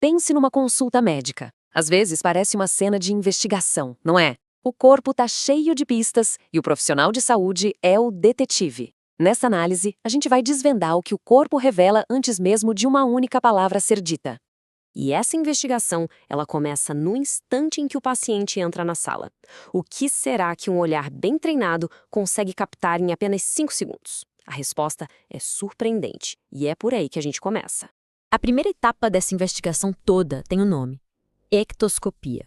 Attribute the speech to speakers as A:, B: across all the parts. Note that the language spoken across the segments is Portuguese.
A: Pense numa consulta médica. Às vezes parece uma cena de investigação, não é? O corpo está cheio de pistas e o profissional de saúde é o detetive. Nessa análise, a gente vai desvendar o que o corpo revela antes mesmo de uma única palavra ser dita. E essa investigação, ela começa no instante em que o paciente entra na sala. O que será que um olhar bem treinado consegue captar em apenas 5 segundos? A resposta é surpreendente, e é por aí que a gente começa.
B: A primeira etapa dessa investigação toda tem um nome: ectoscopia.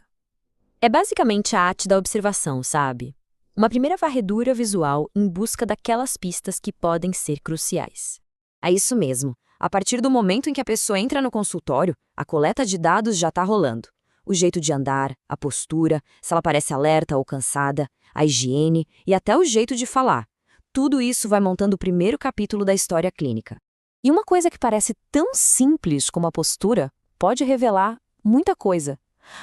B: É basicamente a arte da observação, sabe? Uma primeira varredura visual em busca daquelas pistas que podem ser cruciais.
C: É isso mesmo. A partir do momento em que a pessoa entra no consultório, a coleta de dados já está rolando. O jeito de andar, a postura, se ela parece alerta ou cansada, a higiene e até o jeito de falar. Tudo isso vai montando o primeiro capítulo da história clínica. E uma coisa que parece tão simples como a postura pode revelar muita coisa.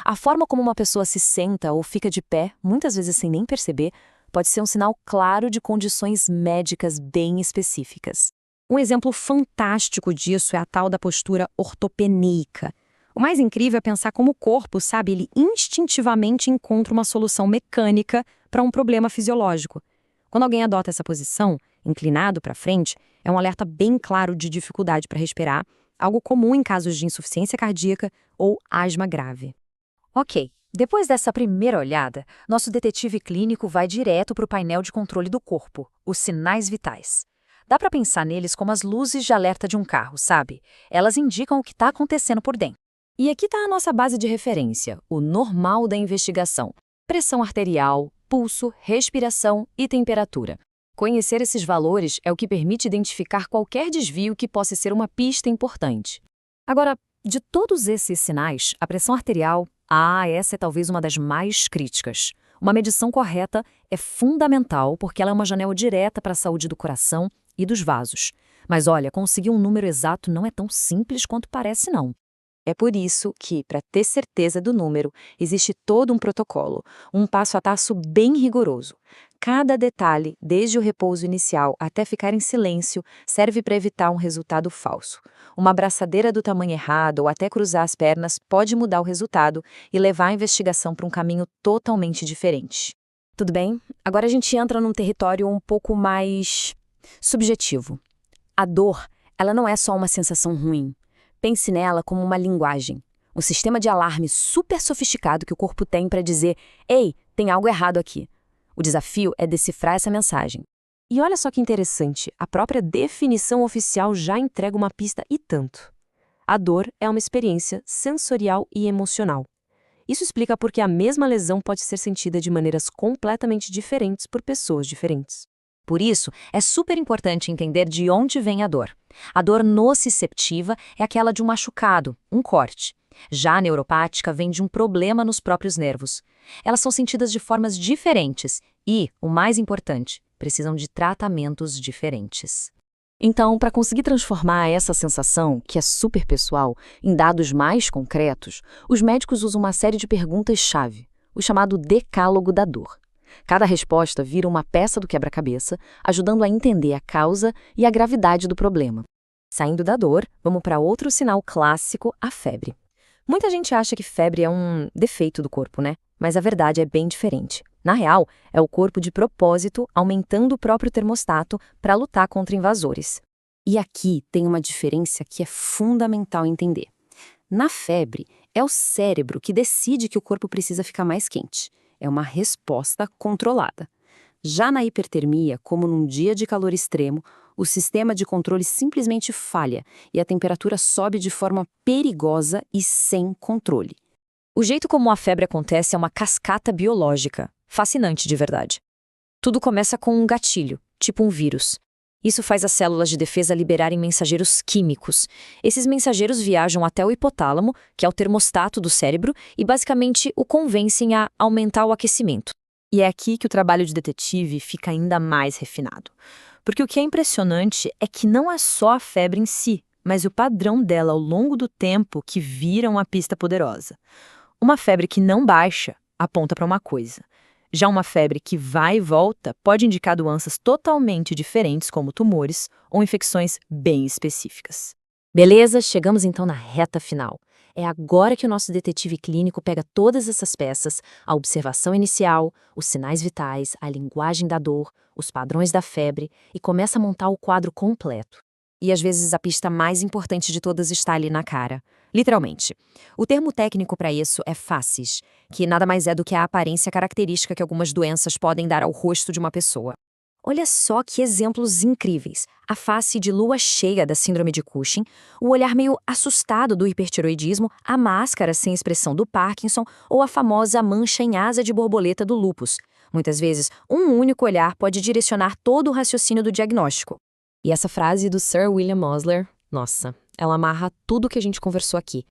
C: A forma como uma pessoa se senta ou fica de pé, muitas vezes sem nem perceber, pode ser um sinal claro de condições médicas bem específicas. Um exemplo fantástico disso é a tal da postura ortopeníica. O mais incrível é pensar como o corpo, sabe, ele instintivamente encontra uma solução mecânica para um problema fisiológico. Quando alguém adota essa posição, inclinado para frente, é um alerta bem claro de dificuldade para respirar, algo comum em casos de insuficiência cardíaca ou asma grave.
D: Ok, depois dessa primeira olhada, nosso detetive clínico vai direto para o painel de controle do corpo, os sinais vitais. Dá para pensar neles como as luzes de alerta de um carro, sabe? Elas indicam o que está acontecendo por dentro.
C: E aqui está a nossa base de referência, o normal da investigação: pressão arterial, pulso, respiração e temperatura. Conhecer esses valores é o que permite identificar qualquer desvio que possa ser uma pista importante. Agora, de todos esses sinais, a pressão arterial, essa é talvez uma das mais críticas. Uma medição correta é fundamental porque ela é uma janela direta para a saúde do coração e dos vasos. Mas olha, conseguir um número exato não é tão simples quanto parece, não. É por isso que, para ter certeza do número, existe todo um protocolo, um passo a passo bem rigoroso. Cada detalhe, desde o repouso inicial até ficar em silêncio, serve para evitar um resultado falso. Uma abraçadeira do tamanho errado ou até cruzar as pernas pode mudar o resultado e levar a investigação para um caminho totalmente diferente. Tudo bem? Agora a gente entra num território um pouco mais subjetivo. A dor, ela não é só uma sensação ruim. Pense nela como uma linguagem, um sistema de alarme super sofisticado que o corpo tem para dizer: "Ei, tem algo errado aqui". O desafio é decifrar essa mensagem. E olha só que interessante, a própria definição oficial já entrega uma pista e tanto. A dor é uma experiência sensorial e emocional. Isso explica por que a mesma lesão pode ser sentida de maneiras completamente diferentes por pessoas diferentes. Por isso, é super importante entender de onde vem a dor. A dor nociceptiva é aquela de um machucado, um corte. Já a neuropática vem de um problema nos próprios nervos. Elas são sentidas de formas diferentes e, o mais importante, precisam de tratamentos diferentes. Então, para conseguir transformar essa sensação, que é super pessoal, em dados mais concretos, os médicos usam uma série de perguntas-chave, o chamado decálogo da dor. Cada resposta vira uma peça do quebra-cabeça, ajudando a entender a causa e a gravidade do problema. Saindo da dor, vamos para outro sinal clássico, a febre. Muita gente acha que febre é um defeito do corpo, né? Mas a verdade é bem diferente. Na real, é o corpo de propósito aumentando o próprio termostato para lutar contra invasores. E aqui tem uma diferença que é fundamental entender. Na febre, é o cérebro que decide que o corpo precisa ficar mais quente. É uma resposta controlada. Já na hipertermia, como num dia de calor extremo, o sistema de controle simplesmente falha e a temperatura sobe de forma perigosa e sem controle. O jeito como a febre acontece é uma cascata biológica, fascinante de verdade. Tudo começa com um gatilho, tipo um vírus. Isso faz as células de defesa liberarem mensageiros químicos. Esses mensageiros viajam até o hipotálamo, que é o termostato do cérebro, e basicamente o convencem a aumentar o aquecimento. E é aqui que o trabalho de detetive fica ainda mais refinado. Porque o que é impressionante é que não é só a febre em si, mas o padrão dela ao longo do tempo que vira uma pista poderosa. Uma febre que não baixa aponta para uma coisa. Já uma febre que vai e volta pode indicar doenças totalmente diferentes, como tumores ou infecções bem específicas. Beleza, chegamos então na reta final.
B: É agora que o nosso detetive clínico pega todas essas peças, a observação inicial, os sinais vitais, a linguagem da dor, os padrões da febre e começa a montar o quadro completo.
C: E às vezes a pista mais importante de todas está ali na cara. Literalmente. O termo técnico para isso é facies, que nada mais é do que a aparência característica que algumas doenças podem dar ao rosto de uma pessoa. Olha só que exemplos incríveis. A face de lua cheia da síndrome de Cushing, o olhar meio assustado do hipertiroidismo, a máscara sem expressão do Parkinson ou a famosa mancha em asa de borboleta do lúpus. Muitas vezes, um único olhar pode direcionar todo o raciocínio do diagnóstico.
B: E essa frase do Sir William Osler, nossa, ela amarra tudo que a gente conversou aqui.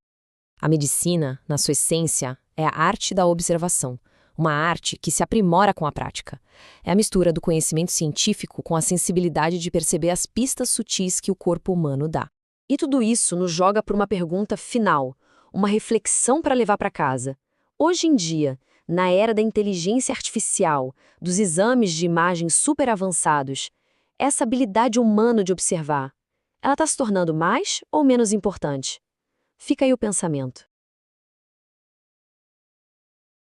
B: A medicina, na sua essência, é a arte da observação. Uma arte que se aprimora com a prática. É a mistura do conhecimento científico com a sensibilidade de perceber as pistas sutis que o corpo humano dá.
C: E tudo isso nos joga para uma pergunta final, uma reflexão para levar para casa. Hoje em dia, na era da inteligência artificial, dos exames de imagem super avançados, essa habilidade humana de observar, ela está se tornando mais ou menos importante? Fica aí o pensamento.